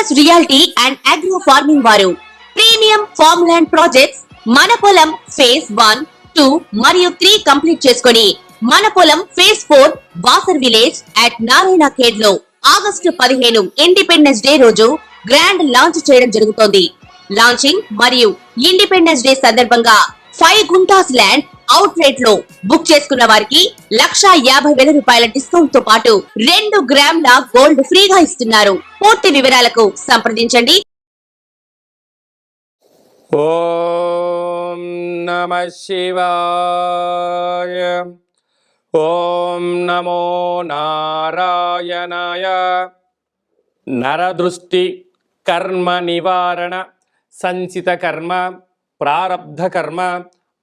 Focus reality and agro farming వారు premium farm land projects మన పొలం ఫేజ్ 1, 2 మరియు 3 కంప్లీట్ చేసుకొని మన పొలం phase 4 Wasar village at Narayana Khed లో ఆగస్టు 15 ఇండిపెండెన్స్ డే రోజు గ్రాండ్ లాంచ్ చేయడం జరుగుతోంది. లాంచింగ్ మరియు ఇండిపెండెన్స్ డే సందర్భంగా 5 గుంటాస్ ల్యాండ్ అవుట్ రేట్ లో బుక్ చేసుకున్న వారికి 1,50,000 రూపాయల డిస్కౌంట్ తో పాటు 2 గ్రాముల గోల్డ్ ఫ్రీగా ఇస్తున్నారు. పూర్తి వివరాలకు సంప్రదించండి. ఓం నమః శివాయ. ఓం నమో నారాయణాయ. నరదృష్టి కర్మ నివారణ, సంచిత కర్మ, ప్రారబ్ధ కర్మ,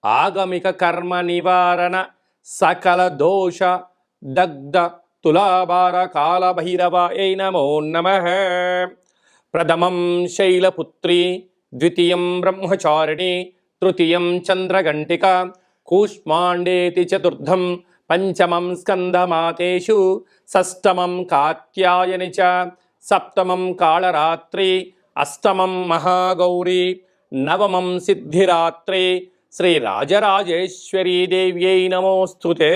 ఆగమిక కర్మ నివారణ, సకల దోష దగ్ధ తులాభార కాల భైరవాయ నమో నమః. ప్రథమం శైలపుత్రి, ద్వితీయం బ్రహ్మచారిణి, తృతీయం చంద్రఘంటిక, కూష్మాండేతి చతుర్థం, పంచమం స్కందమాతేషు, షష్టమం కాత్యాయని చ, సప్తమం కాళరాత్రి, అష్టమం మహాగౌరీ, నవమం సిద్ధిరాత్రి. శ్రీ రాజరాజేశ్వరీ దేవ్యై నమోస్తుతే.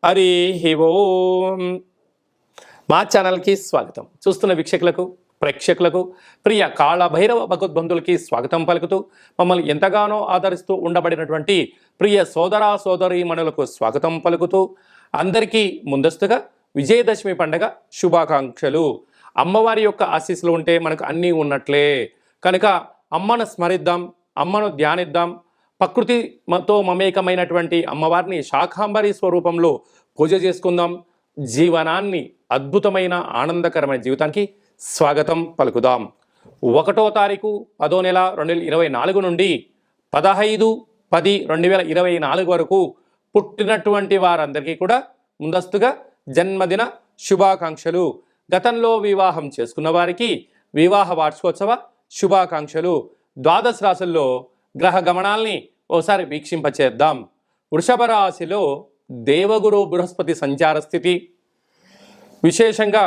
హరి ఓం. మా ఛానల్కి స్వాగతం. చూస్తున్న వీక్షకులకు, ప్రేక్షకులకు, ప్రియ కాళభైరవ భగవద్బంధులకి స్వాగతం పలుకుతూ, మమ్మల్ని ఎంతగానో ఆదరిస్తూ ఉండబడినటువంటి ప్రియ సోదరా సోదరీమణులకు స్వాగతం పలుకుతూ, అందరికీ ముందస్తుగా విజయదశమి పండగ శుభాకాంక్షలు. అమ్మవారి యొక్క ఆశీస్సులు ఉంటే మనకు అన్నీ ఉన్నట్లే కనుక అమ్మను స్మరిద్దాం, అమ్మను ధ్యానిద్దాం. ప్రకృతితో మమేకమైనటువంటి అమ్మవారిని శాకాంబరి స్వరూపంలో పూజ చేసుకుందాం. జీవనాన్ని అద్భుతమైన ఆనందకరమైన జీవితానికి స్వాగతం పలుకుదాం. 1వ తారీఖు 10వ నెల 2024 నుండి 15/10/2024 వరకు పుట్టినటువంటి వారందరికీ కూడా ముందస్తుగా జన్మదిన శుభాకాంక్షలు. గతంలో వివాహం చేసుకున్న వారికి వివాహ వార్షికోత్సవ శుభాకాంక్షలు. ద్వాదశ రాశుల్లో గ్రహ గమనాల్ని ఓసారి వీక్షింపచేద్దాం. వృషభ రాశిలో దేవగురు బృహస్పతి సంచార స్థితి, విశేషంగా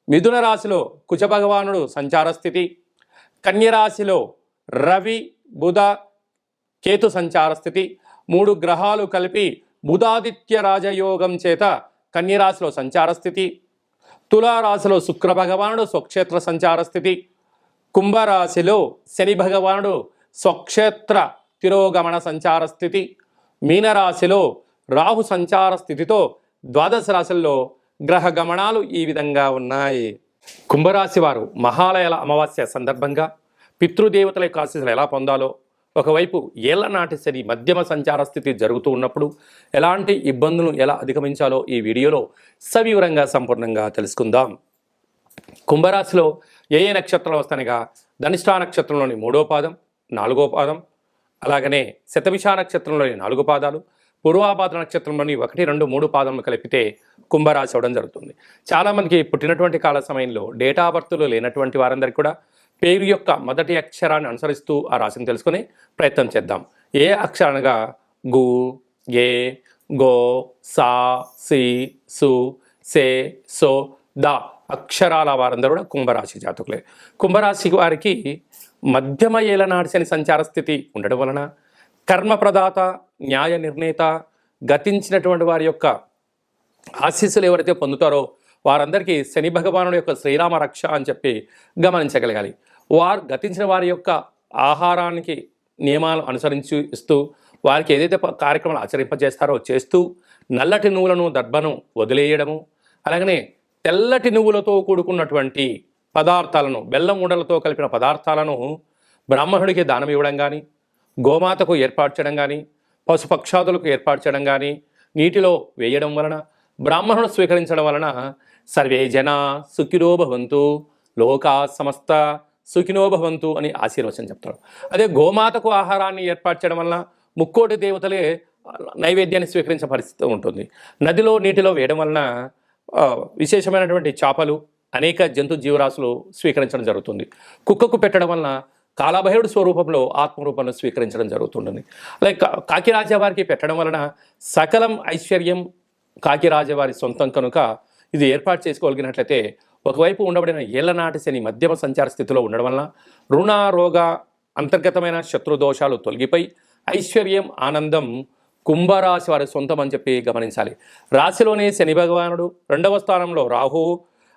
మిథున రాశిలో కుజ భగవానుడు సంచార స్థితి, కన్యరాశిలో రవి బుధ కేతు సంచార స్థితి. 3 గ్రహాలు కలిపి బుధాదిత్య రాజయోగం చేత కన్యరాశిలో సంచార స్థితి. తులారాశిలో శుక్ర భగవానుడు స్వక్షేత్ర సంచార స్థితి. కుంభరాశిలో శని భగవానుడు స్వక్షేత్ర తిరోగమన సంచార స్థితి. మీనరాశిలో రాహు సంచార స్థితితో ద్వాదశ రాశుల్లో గ్రహ గమనాలు ఈ విధంగా ఉన్నాయి. కుంభరాశి వారు మహాలయాల అమావాస్య సందర్భంగా పితృదేవతల యొక్క ఆశీస్సులు ఎలా పొందాలో, ఒకవైపు ఏళ్ల నాటి శని మధ్యమ సంచార స్థితి జరుగుతూ ఉన్నప్పుడు ఎలాంటి ఇబ్బందులను ఎలా అధిగమించాలో ఈ వీడియోలో సవివరంగా సంపూర్ణంగా తెలుసుకుందాం. కుంభరాశిలో ఏ నక్షత్రాలు వస్తానగా ధనిష్టా నక్షత్రంలోని 3వ పాదం, 4వ పాదం, అలాగనే శతభిష నక్షత్రంలోని 4 పాదాలు, పూర్వాభాద్ర నక్షత్రంలోని 1, 2, 3 పాదములు కలిపితే కుంభరాశి అవడం జరుగుతుంది. చాలామందికి పుట్టినటువంటి కాల సమయంలో డేటా బర్త్లు లేనటువంటి వారందరికీ కూడా పేరు యొక్క మొదటి అక్షరాన్ని అనుసరిస్తూ ఆ రాశిని తెలుసుకునే ప్రయత్నం చేద్దాం. ఏ అక్షరాలుగా గు, ఏ, గో, సా, సి, సు, సే, సో, ద అక్షరాల వారందరూ కూడా కుంభరాశి జాతకులే. కుంభరాశి వారికి మధ్యమ ఏలనాటి శని సంచార స్థితి ఉండడం వలన కర్మప్రదాత, న్యాయ నిర్ణేత, గతించినటువంటి వారి యొక్క ఆశీస్సులు ఎవరైతే పొందుతారో వారందరికీ శని భగవానుడి యొక్క శ్రీరామ రక్ష అని చెప్పి గమనించగలగాలి. వారు గతించిన వారి యొక్క ఆహారానికి నియమాలు అనుసరించి ఇస్తూ వారికి ఏదైతే కార్యక్రమాలు ఆచరింపజేస్తారో చేస్తూ నల్లటి నువ్వులను దర్భను వదిలేయడము, అలాగనే తెల్లటి నువ్వులతో కూడుకున్నటువంటి పదార్థాలను, బెల్లం ఉండలతో కలిపిన పదార్థాలను బ్రాహ్మణుడికి దానం ఇవ్వడం కానీ, గోమాతకు ఏర్పాటు చేయడం కానీ, పశుపక్షాదులకు ఏర్పాటు చేయడం కానీ నీటిలో వేయడం వలన, బ్రాహ్మణుడు స్వీకరించడం వలన సర్వే జనా సుఖినో భవంతు, లోకా సమస్త సుఖినో భవంతు అని ఆశీర్వచనం చెప్తాడు. అదే గోమాతకు ఆహారాన్ని ఏర్పాటు చేయడం వలన ముక్కోటి దేవతలే నైవేద్యాన్ని స్వీకరించే పరిస్థితి ఉంటుంది. నదిలో నీటిలో వేయడం వలన విశేషమైనటువంటి చేపలు, అనేక జంతు జీవరాశులు స్వీకరించడం జరుగుతుంది. కుక్కకు పెట్టడం వలన కాలభైరుడు స్వరూపంలో ఆత్మరూపంలో స్వీకరించడం జరుగుతుంటుంది. అలాగే కాకిరాజవారికి పెట్టడం వలన సకలం ఐశ్వర్యం కాకిరాజవారి సొంతం కనుక ఇది ఏర్పాటు చేసుకోగలిగినట్లయితే ఒకవైపు ఉండబడిన ఏళ్లనాటి శని మధ్యమ సంచార స్థితిలో ఉండడం వలన రుణ రోగ అంతర్గతమైన శత్రుదోషాలు తొలగిపోయి ఐశ్వర్యం ఆనందం కుంభరాశి వారి సొంతం అని చెప్పి గమనించాలి. రాశిలోనే శని భగవానుడు, 2వ స్థానంలో రాహువు,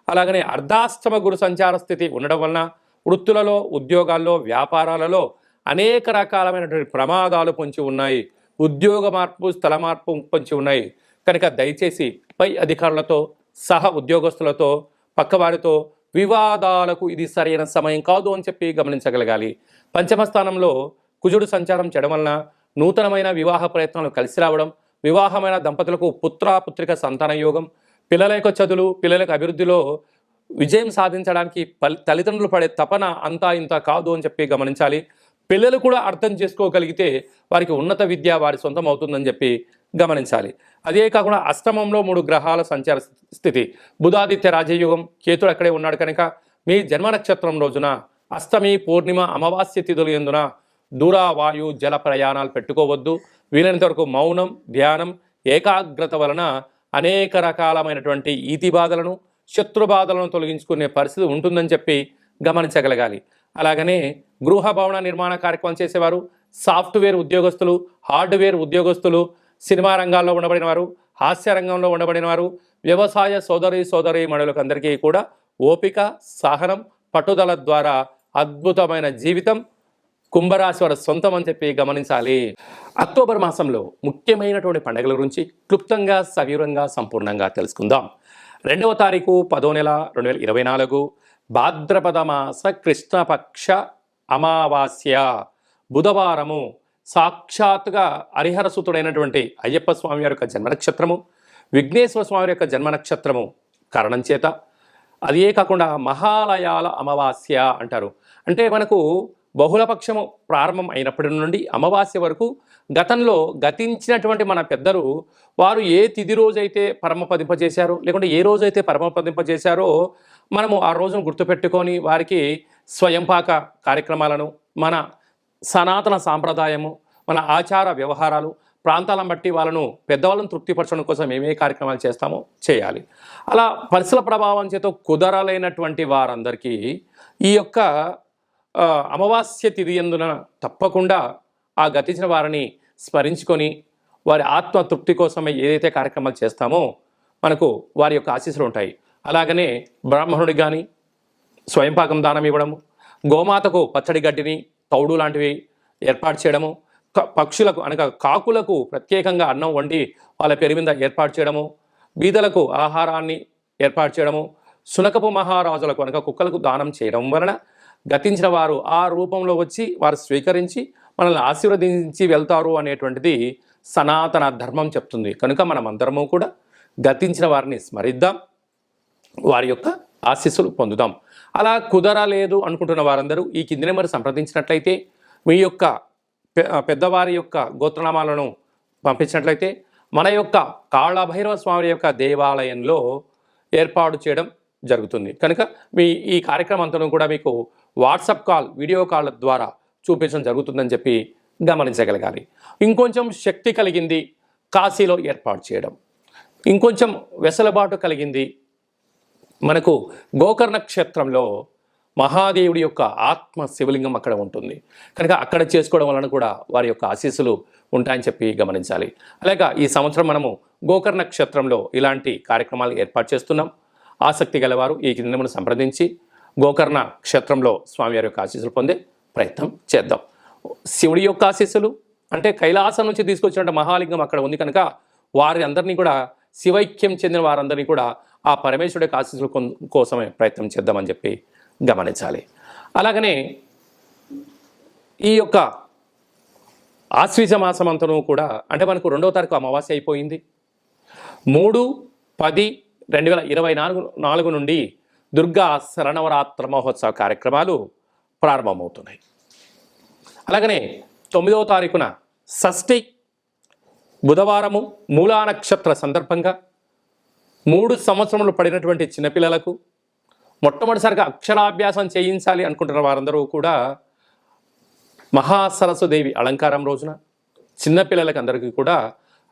అలాగనే అర్ధాష్టమ గురు సంచార స్థితి ఉండడం వలన వృత్తులలో, ఉద్యోగాల్లో, వ్యాపారాలలో అనేక రకాలైనటువంటి ప్రమాదాలు పొంచి ఉన్నాయి. ఉద్యోగ మార్పు, స్థల మార్పు పొంచి ఉన్నాయి. కనుక దయచేసి పై అధికారులతో, సహ ఉద్యోగస్తులతో, పక్కవారితో వివాదాలకు ఇది సరైన సమయం కాదు అని చెప్పి గమనించగలగాలి. పంచమ స్థానంలో కుజుడు సంచారం చేయడం వలన నూతనమైన వివాహ ప్రయత్నాలు కలిసి రావడం, వివాహమైన దంపతులకు పుత్రిక సంతాన యోగం, పిల్లల యొక్క చదువులు, పిల్లల యొక్క అభివృద్ధిలో విజయం సాధించడానికి తల్లిదండ్రులు పడే తపన అంతా ఇంత కాదు అని చెప్పి గమనించాలి. పిల్లలు కూడా అర్థం చేసుకోగలిగితే వారికి ఉన్నత విద్య వారి సొంతం అవుతుందని చెప్పి గమనించాలి. అదే కాకుండా అష్టమంలో 3 గ్రహాల సంచార స్థితి, బుధాదిత్య రాజయోగం, కేతుడు అక్కడే ఉన్నాడు కనుక మీ జన్మ నక్షత్రం రోజున అష్టమి, పూర్ణిమ, అమావాస్య తిథులు ఎందున దూర వాయు జల ప్రయాణాలు పెట్టుకోవద్దు. వీలైనంత వరకు మౌనం, ధ్యానం, ఏకాగ్రత వలన అనేక రకాలమైనటువంటి ఈతి బాధలను, శత్రు బాధలను తొలగించుకునే పరిస్థితి ఉంటుందని చెప్పి గమనించగలగాలి. అలాగనే గృహ భవన నిర్మాణ కార్యక్రమం చేసేవారు, సాఫ్ట్వేర్ ఉద్యోగస్తులు, హార్డ్వేర్ ఉద్యోగస్తులు, సినిమా రంగాల్లో ఉండబడిన వారు, హాస్య రంగంలో ఉండబడిన వారు, వ్యవసాయ సోదరి మణులకు అందరికీ కూడా ఓపిక, సహనం, పట్టుదల ద్వారా అద్భుతమైన జీవితం కుంభరాశి వారి సొంతం అని చెప్పి గమనించాలి. అక్టోబర్ మాసంలో ముఖ్యమైనటువంటి పండుగల గురించి క్లుప్తంగా, సవివరంగా, సంపూర్ణంగా తెలుసుకుందాం. 2వ తారీఖు 10వ నెల 2024 భాద్రపద మాస కృష్ణపక్ష అమావాస్య బుధవారము. సాక్షాత్తుగా హరిహరసుతుడైనటువంటి అయ్యప్ప స్వామి వారి యొక్క జన్మ నక్షత్రము, విఘ్నేశ్వర స్వామి వారి యొక్క జన్మ నక్షత్రము కారణం చేత అదే కాకుండా మహాలయాల అమావాస్య అంటారు. అంటే మనకు బహుళపక్షము ప్రారంభం అయినప్పటి నుండి అమావాస్య వరకు గతంలో గతించినటువంటి మన పెద్దలు వారు ఏ తిథి రోజైతే పరమపదింపజేశారో, లేకుంటే ఏ రోజైతే పరమపదింపజేశారో మనము ఆ రోజును గుర్తుపెట్టుకొని వారికి స్వయంపాక కార్యక్రమాలను, మన సనాతన సాంప్రదాయము, మన ఆచార వ్యవహారాలు, ప్రాంతాలను బట్టి వాళ్ళను పెద్దవాళ్ళను తృప్తిపరచడం కోసం ఏమే కార్యక్రమాలు చేస్తామో చేయాలి. అలా పరిసర ప్రభావం చేత కుదరలేనటువంటి వారందరికీ ఈ యొక్క అమావాస్య తిథి యందున తప్పకుండా ఆ గతించిన వారిని స్మరించుకొని వారి ఆత్మ తృప్తి కోసమే ఏదైతే కార్యక్రమాలు చేస్తామో మనకు వారి యొక్క ఆశీస్సులు ఉంటాయి. అలాగనే బ్రాహ్మణుడికి కానీ స్వయంపాకం దానం ఇవ్వడము, గోమాతకు పచ్చడి గడ్డిని, తౌడు లాంటివి ఏర్పాటు చేయడము, పక్షులకు అనగా కాకులకు ప్రత్యేకంగా అన్నం వండి వాళ్ళ పేరు మీద ఏర్పాటు చేయడము, బీదలకు ఆహారాన్ని ఏర్పాటు చేయడము, శునకపు మహారాజులకు అనగా కుక్కలకు దానం చేయడం వలన గతించిన వారు ఆ రూపంలో వచ్చి వారు స్వీకరించి మనల్ని ఆశీర్వదించి వెళ్తారు అనేటువంటిది సనాతన ధర్మం చెప్తుంది. కనుక మనం అందరము కూడా గతించిన వారిని స్మరిద్దాం, వారి యొక్క ఆశీస్సులు పొందుదాం. అలా కుదరలేదు అనుకుంటున్న వారందరూ ఈ కింది నెంబర్ సంప్రదించినట్లయితే, మీ యొక్క పెద్దవారి యొక్క గోత్రనామాలను పంపించినట్లయితే మన యొక్క కాళభైరవ స్వామి యొక్క దేవాలయంలో ఏర్పాటు చేయడం జరుగుతుంది. కనుక మీ ఈ కార్యక్రమం అంతా కూడా మీకు వాట్సాప్ కాల్, వీడియో కాల్ ద్వారా చూపించడం జరుగుతుందని చెప్పి గమనించగలగాలి. ఇంకొంచెం శక్తి కలిగింది కాశీలో ఏర్పాటు చేయడం, ఇంకొంచెం వెసులుబాటు కలిగింది మనకు గోకర్ణ క్షేత్రంలో మహాదేవుడి యొక్క ఆత్మ శివలింగం అక్కడ ఉంటుంది. కనుక అక్కడ చేసుకోవడం వలన కూడా వారి యొక్క ఆశీస్సులు ఉంటాయని చెప్పి గమనించాలి. అలాగే ఈ సంవత్సరం మనము గోకర్ణ క్షేత్రంలో ఇలాంటి కార్యక్రమాలు ఏర్పాటు చేస్తున్నాం. ఆసక్తి గలవారు ఈ కిందను సంప్రదించి గోకర్ణ క్షేత్రంలో స్వామివారి యొక్క ఆశీస్సులు పొందే ప్రయత్నం చేద్దాం. శివుడి యొక్క ఆశీస్సులు అంటే కైలాసం నుంచి తీసుకొచ్చినట్టు మహాలింగం అక్కడ ఉంది కనుక వారి అందరినీ కూడా శివైక్యం చెందిన వారందరినీ కూడా ఆ పరమేశ్వరుడి యొక్క ఆశీస్సుల కోసమే ప్రయత్నం చేద్దామని చెప్పి గమనించాలి. అలాగనే ఈ యొక్క ఆశ్వీజ మాసం అంతను కూడా అంటే మనకు 2వ తారీఖు అమావాస్య అయిపోయింది. 3/10/2024 నుండి దుర్గా శరణవరాత్ర మహోత్సవ కార్యక్రమాలు ప్రారంభమవుతున్నాయి. అలాగనే 9వ తారీఖున షష్ఠి బుధవారము మూలా నక్షత్ర సందర్భంగా 3 సంవత్సరములు పడినటువంటి చిన్నపిల్లలకు మొట్టమొదటిసారిగా అక్షరాభ్యాసం చేయించాలి అనుకుంటున్న వారందరూ కూడా మహాసరస్వదేవి అలంకారం రోజున చిన్నపిల్లలకి అందరికీ కూడా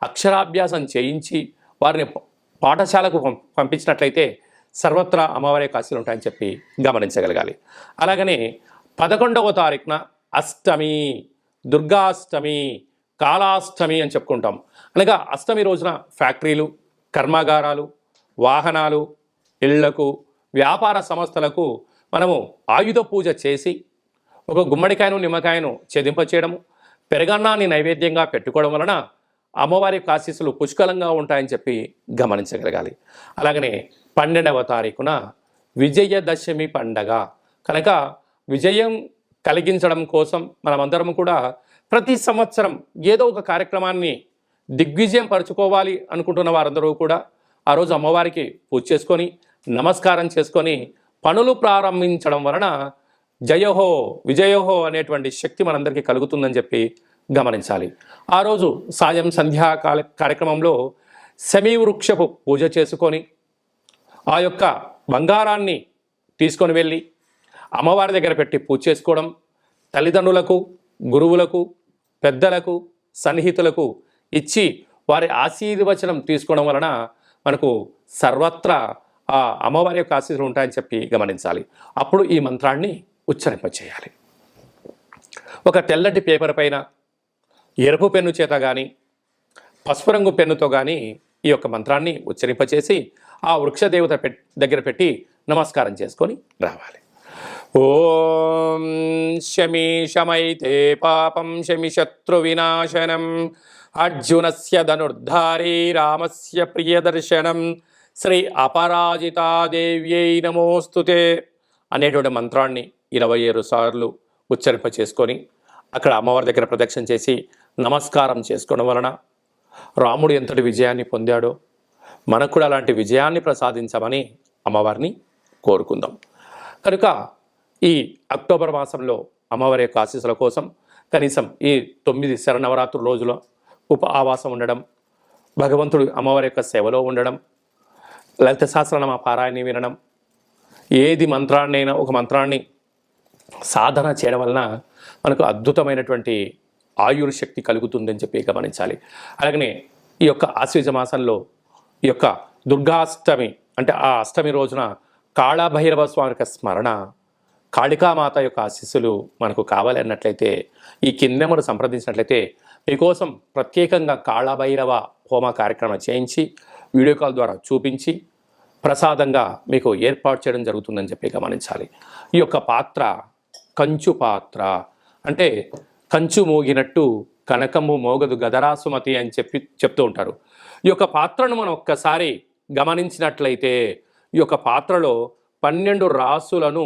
అక్షరాభ్యాసం చేయించి వారిని పాఠశాలకు పంపించినట్లయితే సర్వత్రా అమ్మవారి యొక్క ఆశీస్సులు ఉంటాయని చెప్పి గమనించగలగాలి. అలాగనే 11వ తారీఖున అష్టమి, దుర్గాష్టమి, కాళాష్టమి అని చెప్పుకుంటాం. అనగా అష్టమి రోజున ఫ్యాక్టరీలు, కర్మాగారాలు, వాహనాలు, ఇళ్లకు, వ్యాపార సంస్థలకు మనము ఆయుధ పూజ చేసి ఒక గుమ్మడికాయను నిమ్మకాయను ఛేదింపచేయడము, పెరగన్నాన్ని నైవేద్యంగా పెట్టుకోవడం వలన అమ్మవారి యొక్క ఆశీస్సులు పుష్కలంగా ఉంటాయని చెప్పి గమనించగలగాలి. అలాగనే 12వ తారీఖున విజయదశమి పండగ కనుక విజయం కలిగించడం కోసం మనమందరం కూడా ప్రతి సంవత్సరం ఏదో ఒక కార్యక్రమాన్ని దిగ్విజయం పరుచుకోవాలి అనుకుంటున్న వారందరూ కూడా ఆ రోజు అమ్మవారికి పూజ చేసుకొని నమస్కారం చేసుకొని పనులు ప్రారంభించడం వలన జయోహో విజయోహో అనేటువంటి శక్తి మనందరికీ కలుగుతుందని చెప్పి గమనించాలి. ఆ రోజు సాయం సంధ్యా కార్యక్రమంలో శమీ వృక్షపు పూజ చేసుకొని ఆ యొక్క బంగారాన్ని తీసుకొని వెళ్ళి అమ్మవారి దగ్గర పెట్టి పూజ చేసుకోవడం, తల్లిదండ్రులకు, గురువులకు, పెద్దలకు, సన్నిహితులకు ఇచ్చి వారి ఆశీర్వచనం తీసుకోవడం వలన మనకు సర్వత్రా ఆ అమ్మవారి యొక్క ఆశీస్సులు ఉంటాయని చెప్పి గమనించాలి. అప్పుడు ఈ మంత్రాన్ని ఉచ్చరింపచేయాలి. ఒక తెల్లటి పేపర్ పైన ఎరుపు పెన్ను చేత కానీ పసుపు రంగు పెన్నుతో కానీ ఈ యొక్క మంత్రాన్ని ఉచ్చరింపచేసి ఆ వృక్షదేవత దగ్గర పెట్టి నమస్కారం చేసుకొని రావాలి. ఓం శమి శమైతే పాపం శమి శత్రు వినాశనం అర్జునస్య ధనుర్ధారీ రామస్య ప్రియదర్శనం శ్రీ అపరాజితాదేవ్యై నమోస్తుతే అనేటువంటి మంత్రాన్ని 27 సార్లు ఉచ్చరింప చేసుకొని అక్కడ అమ్మవారి దగ్గర ప్రదక్షిణ చేసి నమస్కారం చేసుకోవడం వలన రాముడు ఎంతటి విజయాన్ని పొందాడో మనకు కూడా అలాంటి విజయాన్ని ప్రసాదించమని అమ్మవారిని కోరుకుందాం. కనుక ఈ అక్టోబర్ మాసంలో అమ్మవారి యొక్క ఆశీస్సుల కోసం కనీసం ఈ 9 శరన్నవరాత్రుల రోజుల ఆవాసం ఉండడం, భగవంతుడు అమ్మవారి యొక్క సేవలో ఉండడం, లలిత సహస్రనామ పారాయణ వినడం, ఏది మంత్రాన్నైనా ఒక మంత్రాన్ని సాధన చేయడం వలన మనకు అద్భుతమైనటువంటి ఆయుర్శక్తి కలుగుతుందని చెప్పి గమనించాలి. అలాగనే ఈ యొక్క ఆశ్వీజ మాసంలో ఈ యొక్క దుర్గాష్టమి అంటే ఆ అష్టమి రోజున కాళభైరవ స్వామి యొక్క స్మరణ, కాళికామాత యొక్క ఆశీస్సులు మనకు కావాలి అన్నట్లయితే ఈ కిందెమును సంప్రదించినట్లయితే మీకోసం ప్రత్యేకంగా కాళభైరవ హోమ కార్యక్రమం చేయించి వీడియో కాల్ ద్వారా చూపించి ప్రసాదంగా మీకు ఏర్పాటు చేయడం జరుగుతుందని చెప్పి గమనించాలి. ఈ యొక్క పాత్ర కంచు పాత్ర అంటే కంచు మోగినట్టు కనకము మోగదు గదరాసుమతి అని చెప్తూ ఉంటారు. ఈ యొక్క పాత్రను మనం ఒక్కసారి గమనించినట్లయితే ఈ యొక్క పాత్రలో 12 రాసులను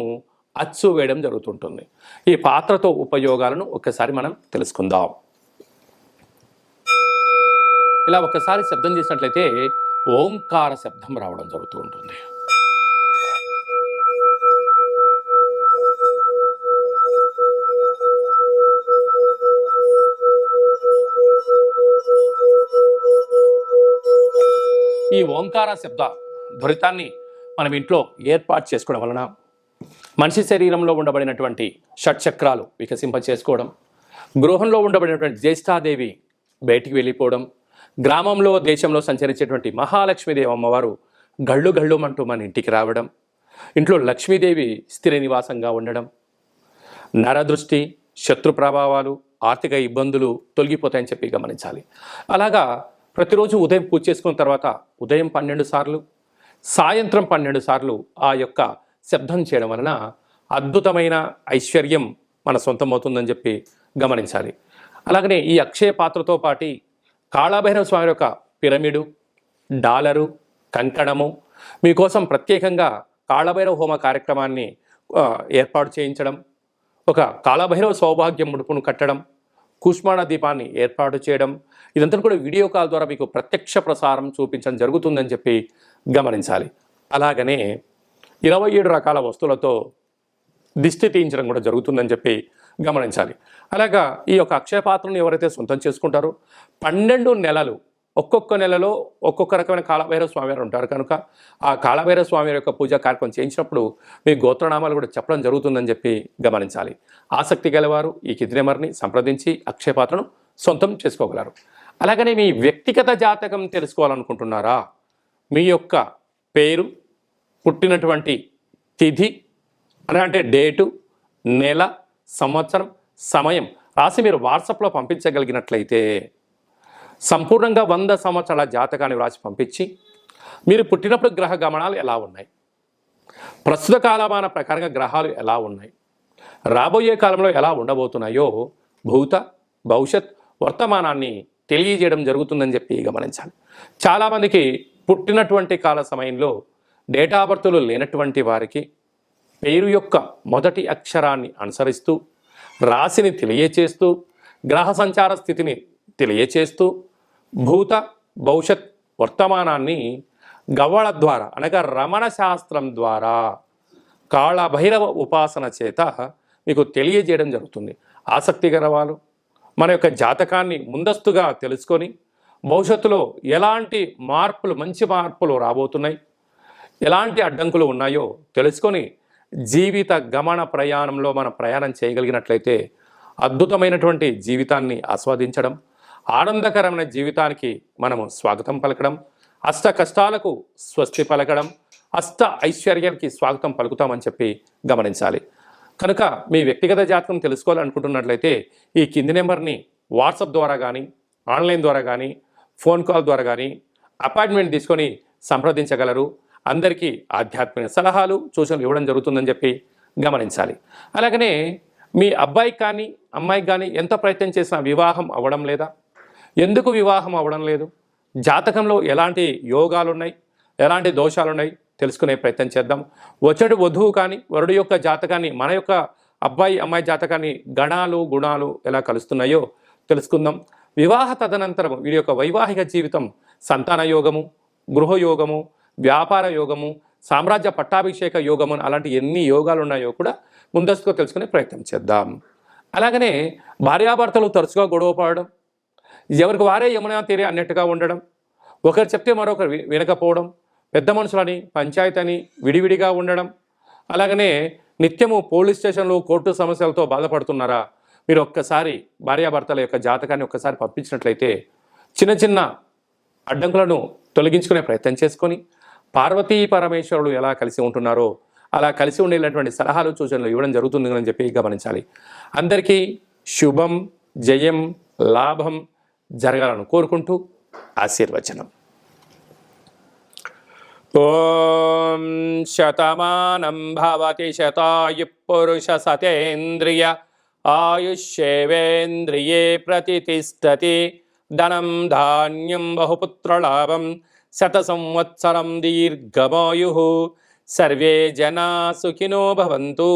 అచ్చు వేయడం జరుగుతుంటుంది. ఈ పాత్రతో ఉపయోగాలను ఒక్కసారి మనం తెలుసుకుందాం. ఇలా ఒక్కసారి శబ్దం చేసినట్లయితే ఓంకార శబ్దం రావడం జరుగుతూ ఉంటుంది. ఈ ఓంకార శబ్ద ధ్వరితాన్ని మనం ఇంట్లో ఏర్పాటు చేసుకోవడం వలన మనిషి శరీరంలో ఉండబడినటువంటి షట్చక్రాలు వికసింపచేసుకోవడం, గృహంలో ఉండబడినటువంటి జ్యేష్ఠాదేవి బయటికి వెళ్ళిపోవడం, గ్రామంలో దేశంలో సంచరించేటువంటి మహాలక్ష్మీదేవి అమ్మవారు గళ్ళు గళ్ళుమంటూ మన ఇంటికి రావడం, ఇంట్లో లక్ష్మీదేవి స్థిర నివాసంగా ఉండడం, నరదృష్టి, శత్రు ప్రభావాలు, ఆర్థిక ఇబ్బందులు తొలగిపోతాయని చెప్పి గమనించాలి. అలాగా ప్రతిరోజు ఉదయం పూజ చేసుకున్న తర్వాత ఉదయం 12 సార్లు, సాయంత్రం 12 సార్లు ఆ యొక్క శబ్దం చేయడం వలన అద్భుతమైన ఐశ్వర్యం మన సొంతమవుతుందని చెప్పి గమనించాలి. అలాగనే ఈ అక్షయ పాత్రతో పాటు కాళభైరవ స్వామి యొక్క పిరమిడు, డాలరు, కంకణము మీకోసం ప్రత్యేకంగా కాళభైరవ హోమ కార్యక్రమాన్ని ఏర్పాటు చేయించడం, ఒక కాళభైరవ సౌభాగ్యం ముడుపును కట్టడం, కూష్మాణ దీపాన్ని ఏర్పాటు చేయడం, ఇదంతా కూడా వీడియో కాల్ ద్వారా మీకు ప్రత్యక్ష ప్రసారం చూపించడం జరుగుతుందని చెప్పి గమనించాలి. అలాగనే 27 రకాల వస్తువులతో దిష్టి తీయించడం కూడా జరుగుతుందని చెప్పి గమనించాలి. అలాగా ఈ యొక్క అక్షయ పాత్రను ఎవరైతే సొంతం చేసుకుంటారో 12 నెలలు ఒక్కొక్క నెలలో ఒక్కొక్క రకమైన కాళభైరవ స్వామివారు ఉంటారు కనుక ఆ కాళభైరవ స్వామి యొక్క పూజా కార్యక్రమం చేయించినప్పుడు మీ గోత్రనామాలు కూడా చెప్పడం జరుగుతుందని చెప్పి గమనించాలి. ఆసక్తి గలవారు ఈ కింది నెంబర్ని సంప్రదించి అక్షయ పాత్రను సొంతం చేసుకోగలరు. అలాగనే మీ వ్యక్తిగత జాతకం తెలుసుకోవాలనుకుంటున్నారా? మీ యొక్క పేరు, పుట్టినటువంటి తిథి అంటే డేటు, నెల, సంవత్సరం, సమయం రాసి మీరు వాట్సాప్లో పంపించగలిగినట్లయితే సంపూర్ణంగా 100 సంవత్సరాల జాతకాన్ని వ్రాసి పంపించి మీరు పుట్టినప్పుడు గ్రహ గమనాలు ఎలా ఉన్నాయి, ప్రస్తుత కాలమాన ప్రకారంగా గ్రహాలు ఎలా ఉన్నాయి, రాబోయే కాలంలో ఎలా ఉండబోతున్నాయో భూత భవిష్యత్ వర్తమానాన్ని తెలియజేయడం జరుగుతుందని చెప్పి గమనించాలి. చాలామందికి పుట్టినటువంటి కాల సమయంలో డేటా బర్తులు లేనటువంటి వారికి పేరు యొక్క మొదటి అక్షరాన్ని అనుసరిస్తూ రాశిని తెలియచేస్తూ గ్రహ సంచార స్థితిని తెలియచేస్తూ భూత భవిష్యత్ వర్తమానాన్ని గవ్వళ ద్వారా అనగా రమణ శాస్త్రం ద్వారా కాళభైరవ ఉపాసన చేత మీకు తెలియజేయడం జరుగుతుంది. ఆసక్తి గల వాళ్ళు మన యొక్క జాతకాన్ని ముందస్తుగా తెలుసుకొని భవిష్యత్తులో ఎలాంటి మార్పులు, మంచి మార్పులు రాబోతున్నాయి, ఎలాంటి అడ్డంకులు ఉన్నాయో తెలుసుకొని జీవిత గమన ప్రయాణంలో మనం ప్రయాణం చేయగలిగినట్లయితే అద్భుతమైనటువంటి జీవితాన్ని ఆస్వాదించడం, ఆనందకరమైన జీవితానికి మనము స్వాగతం పలకడం, అష్ట కష్టాలకు స్వస్తి పలకడం, అష్ట ఐశ్వర్యానికి స్వాగతం పలుకుతామని చెప్పి గమనించాలి. కనుక మీ వ్యక్తిగత జాతకం తెలుసుకోవాలనుకుంటున్నట్లయితే ఈ కింది నెంబర్ని వాట్సాప్ ద్వారా కానీ, ఆన్లైన్ ద్వారా కానీ, ఫోన్ కాల్ ద్వారా కానీ అపాయింట్మెంట్ తీసుకొని సంప్రదించగలరు. అందరికీ ఆధ్యాత్మిక సలహాలు, సూచనలు ఇవ్వడం జరుగుతుందని చెప్పి గమనించాలి. అలాగనే మీ అబ్బాయికి కానీ అమ్మాయికి కానీ ఎంత ప్రయత్నం చేసినా వివాహం అవ్వడం లేదా, ఎందుకు వివాహం అవ్వడం లేదు, జాతకంలో ఎలాంటి యోగాలు ఉన్నాయి, ఎలాంటి దోషాలు ఉన్నాయి తెలుసుకునే ప్రయత్నం చేద్దాం. వచ్చడు వధువు కానీ వరుడు యొక్క జాతకాన్ని, మన యొక్క అబ్బాయి అమ్మాయి జాతకాన్ని గణాలు గుణాలు ఎలా కలుస్తున్నాయో తెలుసుకుందాం. వివాహ తదనంతరం వీరి యొక్క వైవాహిక జీవితం సంతాన యోగము, గృహయోగము, వ్యాపార యోగము, సామ్రాజ్య పట్టాభిషేక యోగము అలాంటి ఎన్ని యోగాలు ఉన్నాయో కూడా ముందస్తుగా తెలుసుకునే ప్రయత్నం చేద్దాం. అలాగనే భార్యాభర్తలు తరచుగా గొడవ పడడం, ఎవరికి వారే యమునా తీరే అన్నట్టుగా ఉండడం, ఒకరు చెప్తే మరొకరు వినకపోవడం, పెద్ద మనుషులని పంచాయతీ అని విడివిడిగా ఉండడం, అలాగనే నిత్యము పోలీస్ స్టేషన్లు కోర్టు సమస్యలతో బాధపడుతున్నారా, మీరు ఒక్కసారి భార్యాభర్తల యొక్క జాతకాన్ని ఒక్కసారి పంపించినట్లయితే చిన్న చిన్న అడ్డంకులను తొలగించుకునే ప్రయత్నం చేసుకొని పార్వతీ పరమేశ్వరులు ఎలా కలిసి ఉంటున్నారో అలా కలిసి ఉండేటటువంటి సలహాలు సూచనలు ఇవ్వడం జరుగుతుందని చెప్పి గమనించాలి. అందరికీ శుభం, జయం, లాభం జరగాలని కోరుకుంటూ ఆశీర్వచనం. ఓం శతమానం భవతి శతాయు పురుష సతేంద్రియ ఆయుష్యేవేంద్రియే ప్రతిష్టతి ధనం ధాన్యం బహుపుత్రలాభం శత సంవత్సరం దీర్ఘమాయు సర్వే జనా సుఖినో భవంతు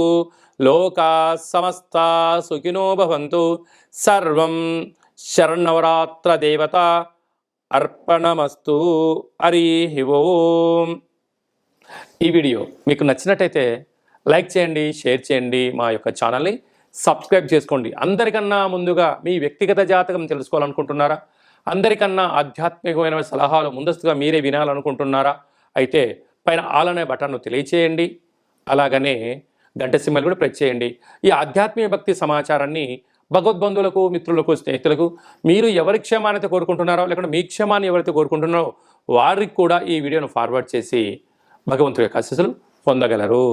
లోకా సమస్తా సుఖినో భవంతు. సర్వం శరణవరాత్ర దేవత అర్పణమస్తు. హరి ఓం. ఈ వీడియో మీకు నచ్చినట్టయితే లైక్ చేయండి, షేర్ చేయండి, మా యొక్క ఛానల్ని సబ్స్క్రైబ్ చేసుకోండి. అందరికన్నా ముందుగా మీ వ్యక్తిగత జాతకం తెలుసుకోవాలనుకుంటున్నారా, అందరికన్నా ఆధ్యాత్మికమైన సలహాలు ముందస్తుగా మీరే వినాలనుకుంటున్నారా, అయితే పైన ఆల్ అనే బటన్ను తెలియచేయండి. అలాగనే గంట సింబల్ కూడా ప్రెస్ చేయండి. ఈ ఆధ్యాత్మిక భక్తి సమాచారాన్ని భగవద్బంధువులకు, మిత్రులకు, స్నేహితులకు మీరు ఎవరి క్షేమాన్ని కోరుకుంటున్నారో లేకుంటే మీ క్షేమాన్ని ఎవరైతే కోరుకుంటున్నారో వారికి కూడా ఈ వీడియోను ఫార్వర్డ్ చేసి భగవంతుడి యొక్క ఆశీస్సులు పొందగలరు.